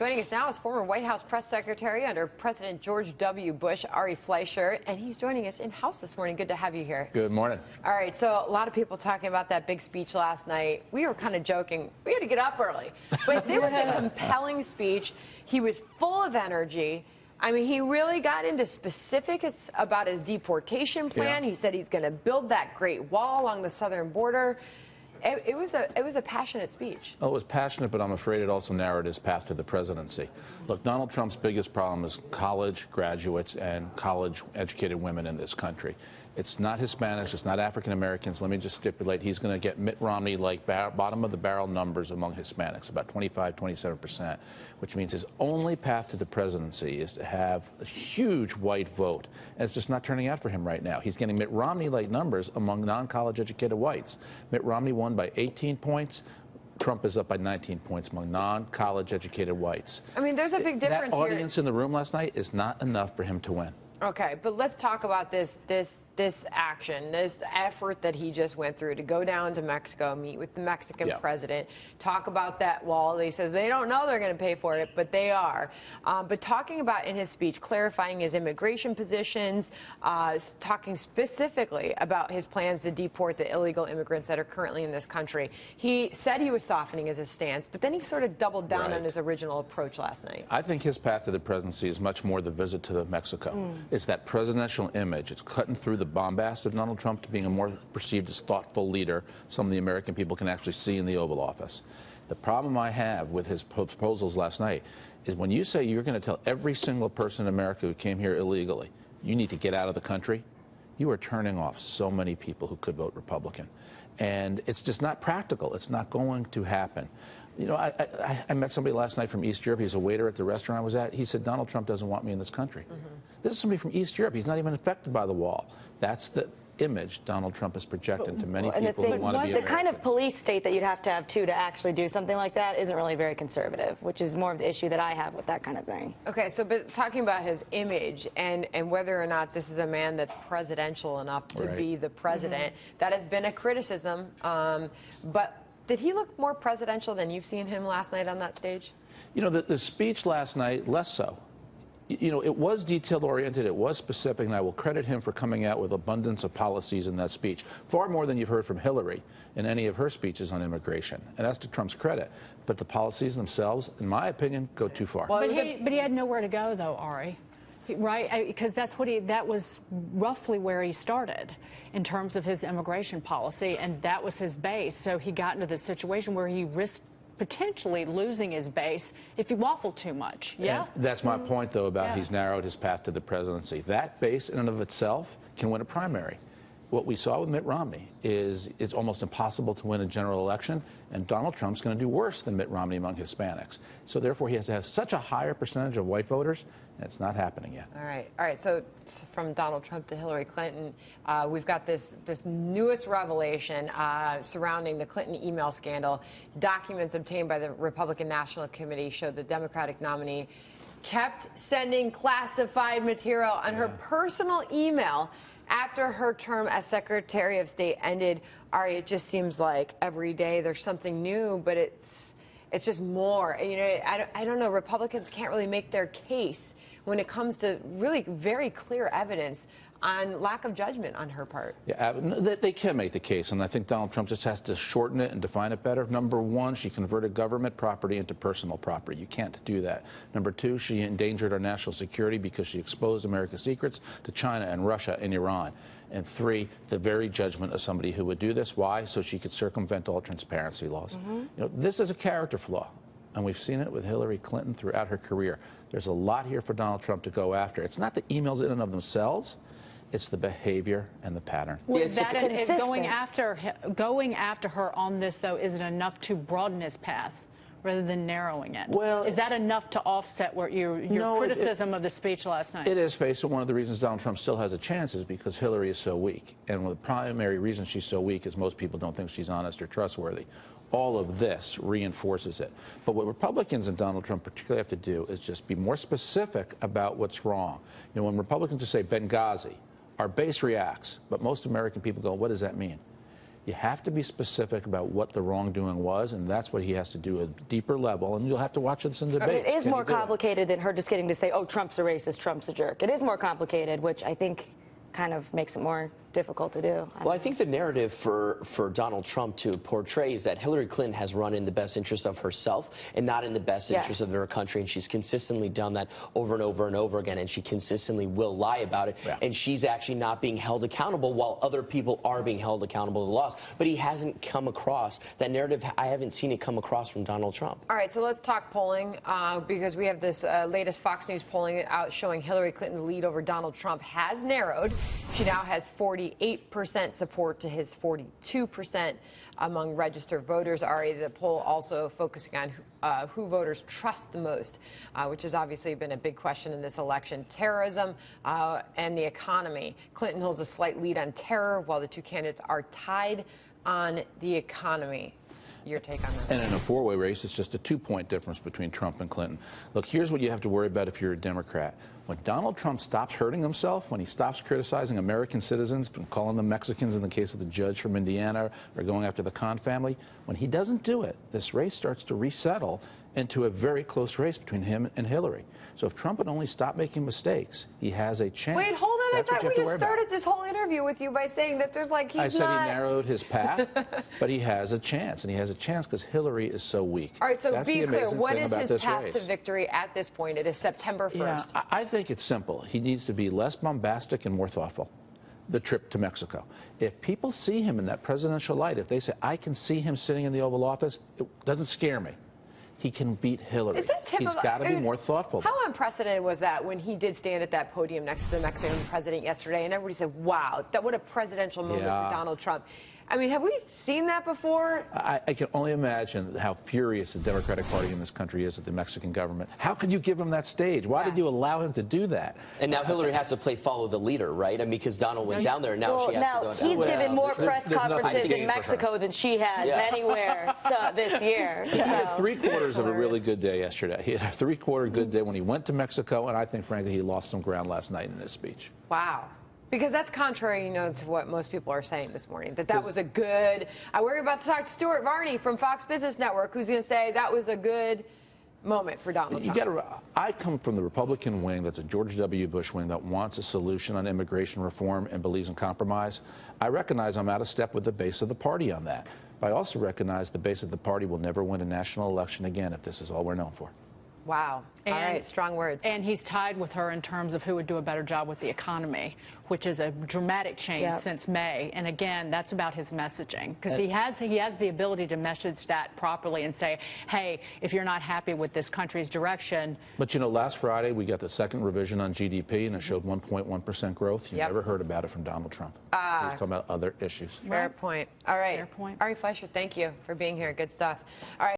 Joining us now is former White House press secretary under President George W. Bush, Ari Fleischer, and he's joining us in-house this morning. Good to have you here. Good morning. All right, so a lot of people talking about that big speech last night. We were kind of joking. We had to get up early. But it was a compelling speech. He was full of energy. I mean, he really got into specifics about his deportation plan. He said he's going to build that Great Wall along the southern border. It was a passionate speech. Oh, it was passionate, but I'm afraid it also narrowed his path to the presidency. Look, Donald Trump's biggest problem is college graduates and college-educated women in this country. It's not Hispanics, it's not African Americans. Let me just stipulate he's going to get Mitt Romney like bottom-of-the-barrel numbers among Hispanics, about 25, 27%, which means his only path to the presidency is to have a huge white vote. And it's just not turning out for him right now. He's getting Mitt Romney-like numbers among non-college educated whites. Mitt Romney won by 18 points. Trump is up by 19 points among non-college educated whites. I mean, there's a big difference here. That audience in the room last night is not enough for him to win. Okay, but let's talk about this action, this effort that he just went through to go down to Mexico, meet with the Mexican president, talk about that wall. He says they don't know they're going to pay for it, but they are. But talking about in his speech, clarifying his immigration positions, talking specifically about his plans to deport the illegal immigrants that are currently in this country. He said he was softening his stance, but then he sort of doubled down on his original approach last night. I think his path to the presidency is much more the visit to Mexico. It's that presidential image. It's cutting through the bombast of Donald Trump to being a more perceived as thoughtful leader, some of the American people can actually see in the Oval Office. The problem I have with his proposals last night is when you say you're going to tell every single person in America who came here illegally, you need to get out of the country, you are turning off so many people who could vote Republican. And it's just not practical. It's not going to happen. You know, I met somebody last night from East Europe. He's a waiter at the restaurant I was at. He said, Donald Trump doesn't want me in this country. This is somebody from East Europe. He's not even affected by the wall. That's the image Donald Trump is projecting to many people who want to be American. The kind of police state that you'd have to have, too, to actually do something like that isn't really very conservative, which is more of the issue that I have with that kind of thing. Okay, so but talking about his image and whether or not this is a man that's presidential enough to be the president, that has been a criticism, but did he look more presidential than you've seen him last night on that stage? You know, the speech last night, less so. You know, it was detail-oriented, it was specific, and I will credit him for coming out with abundance of policies in that speech, far more than you've heard from Hillary in any of her speeches on immigration, and that's to Trump's credit. But the policies themselves, in my opinion, go too far. Well, but he had nowhere to go, though, Ari. Right, because that was roughly where he started in terms of his immigration policy, and that was his base. So he got into this situation where he risked potentially losing his base if he waffled too much. Yeah, and that's my point, though, about he's narrowed his path to the presidency. That base in and of itself can win a primary. What we saw with Mitt Romney is it's almost impossible to win a general election, and Donald Trump's going to do worse than Mitt Romney among Hispanics. So therefore, he has to have such a higher percentage of white voters, and it's not happening yet. All right. So from Donald Trump to Hillary Clinton, we've got this newest revelation surrounding the Clinton email scandal. Documents obtained by the Republican National Committee showed the Democratic nominee kept sending classified material on her personal email after her term as Secretary of State ended. Ari, it just seems like every day there's something new, but it's just more. You know, I don't know. Republicans can't really make their case when it comes to really very clear evidence on lack of judgment on her part. Yeah, they can make the case, and I think Donald Trump just has to shorten it and define it better. Number one, she converted government property into personal property. You can't do that. Number two, she endangered our national security because she exposed America's secrets to China and Russia and Iran. And three, the very judgment of somebody who would do this. Why? So she could circumvent all transparency laws. You know, this is a character flaw, and we've seen it with Hillary Clinton throughout her career. There's a lot here for Donald Trump to go after. It's not the emails in and of themselves. It's the behavior and the pattern. Well, going after her on this, though, isn't enough to broaden his path rather than narrowing it. Well, is that enough to offset what your criticism of the speech last night? It is, Faye. So one of the reasons Donald Trump still has a chance is because Hillary is so weak. And one of the primary reasons she's so weak is most people don't think she's honest or trustworthy. All of this reinforces it. But what Republicans and Donald Trump particularly have to do is just be more specific about what's wrong. You know, when Republicans just say Benghazi, our base reacts, but most American people go, what does that mean? You have to be specific about what the wrongdoing was, and that's what he has to do at a deeper level, and you'll have to watch this in debate. It is more complicated than her just getting to say, oh, Trump's a racist, Trump's a jerk. It is more complicated, which I think kind of makes it more difficult to do. Well, I think the narrative for Donald Trump to portray is that Hillary Clinton has run in the best interest of herself and not in the best interest of her country, and she's consistently done that over and over and over again, and she consistently will lie about it, and she's actually not being held accountable while other people are being held accountable to the laws. But he hasn't come across that narrative. I haven't seen it come across from Donald Trump. All right, so let's talk polling because we have this latest Fox News polling out showing Hillary Clinton's lead over Donald Trump has narrowed. She now has 48% support to his 42% among registered voters. Ari, the poll also focusing on who voters trust the most, which has obviously been a big question in this election. Terrorism and the economy. Clinton holds a slight lead on terror, while the two candidates are tied on the economy. Your take on that? And in a four-way race, it's just a 2-point difference between Trump and Clinton. Look, here's what you have to worry about if you're a Democrat. When Donald Trump stops hurting himself, when he stops criticizing American citizens, calling them Mexicans in the case of the judge from Indiana, or going after the Khan family, when he doesn't do it, this race starts to resettle into a very close race between him and Hillary. So if Trump would only stop making mistakes, he has a chance. Wait, hold on. That's I thought we just started this whole interview with you by saying that there's like I said he narrowed his path, but he has a chance, and he has a chance because Hillary is so weak. All right, so That's be clear. What is his path race. to victory at this point? It is September 1st. Yeah, I think it's simple. He needs to be less bombastic and more thoughtful. The trip to Mexico. If people see him in that presidential light, if they say, I can see him sitting in the Oval Office, it doesn't scare me. He can beat Hillary. Is that typical? He's got to be more thoughtful. How unprecedented was that when he did stand at that podium next to the Mexican president yesterday, and everybody said, wow, what a presidential moment for Donald Trump. I mean, have we seen that before? I can only imagine how furious the Democratic Party in this country is at the Mexican government. How could you give him that stage? Why did you allow him to do that? And now Hillary has to play follow the leader, right? I mean, because Donald went down there, and now she has to go down. He's given more press conferences in Mexico than she has anywhere this year. He had three-quarters of a really good day yesterday. He had a three-quarter good day when he went to Mexico, and I think, frankly, he lost some ground last night in this speech. Wow. Because that's contrary, to what most people are saying this morning, that was a good... We're about to talk to Stuart Varney from Fox Business Network, who's going to say that was a good moment for Donald Trump. I come from the Republican wing, that's a George W. Bush wing, that wants a solution on immigration reform and believes in compromise. I recognize I'm out of step with the base of the party on that. But I also recognize the base of the party will never win a national election again if this is all we're known for. Wow. All right, strong words. And he's tied with her in terms of who would do a better job with the economy, which is a dramatic change since May. And again, that's about his messaging, because he has the ability to message that properly and say, hey, if you're not happy with this country's direction. But last Friday we got the second revision on GDP, and it showed 1.1% growth. You never heard about it from Donald Trump. He was talking about other issues. Fair point. All right. Fair point. Ari Fleischer, thank you for being here. Good stuff. All right.